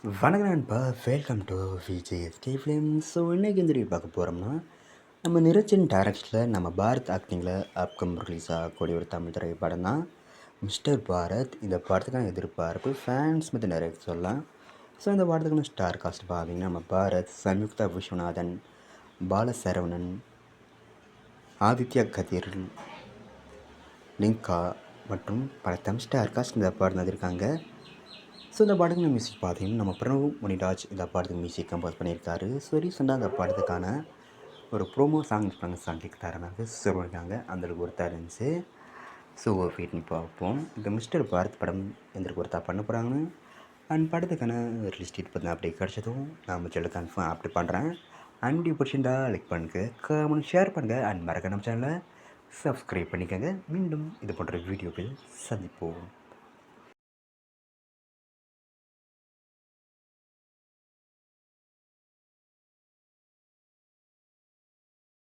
வணக்கம் நண்பா, welcome to VJSK films. So இன்றைக்கி இந்த வீடியோ பார்க்க போகிறோம்னா, நம்ம நிரஞ்சன் டைரக்ஷனில் நம்ம பாரத் ஆக்டிங்கில் அப்கம் ரிலீஸ் ஆகக்கூடிய ஒரு தமிழ் திரைப்படம் தான் மிஸ்டர் பாரத். இந்த படத்துக்கான எதிர்பார்ப்பு ஃபேன்ஸ் மற்ற நிறைய சொல்லலாம். ஸோ இந்த படத்துக்கான ஸ்டார் காஸ்ட் பார்த்தீங்கன்னா, நம்ம பாரத், சம்யுக்தா விஸ்வநாதன், பாலசரவணன், ஆதித்யா கதிர், லிங்கா மற்றும் பல தமிழ் ஸ்டார் காஸ்ட் இந்த படம் வந்திருக்காங்க. ஸோ இந்த படத்துக்கு மியூசிக் பார்த்தீங்கன்னா, நம்ம பிரணவ் முனிராஜ் இந்த படத்துக்கு மியூசிக் கம்போஸ் பண்ணியிருக்காரு. ஸோ ரீசெண்டாக அந்த படத்துக்கான ஒரு ப்ரோமோ சாங் கேட்க தரமாக சொல்லியிருக்காங்க. அந்தளவுக்கு ஒருத்தா இருந்துச்சு. ஸோ வெயிட் பண்ணி பார்ப்போம். இந்த மிஸ்டர் பாரத் படம் எந்தளவுக்கு ஒருத்தா பண்ண போகிறாங்கன்னு அண்ட் படத்துக்கான ரிலீஸ் டேட் பற்றின அப்டேட் கிடச்சதும் நான் சேனல் கன்ஃபார்ம் அப்டேட் பண்ணுறேன். அண்ட் பிடிச்சிருந்தா லைக் பண்ணுங்கள், கமெண்ட் ஷேர் பண்ணுங்கள் அண்ட் மறக்க நம்ம சேனலை சப்ஸ்கிரைப் பண்ணிக்கோங்க. மீண்டும் இது போன்ற வீடியோக்கள் சந்திப்போம்.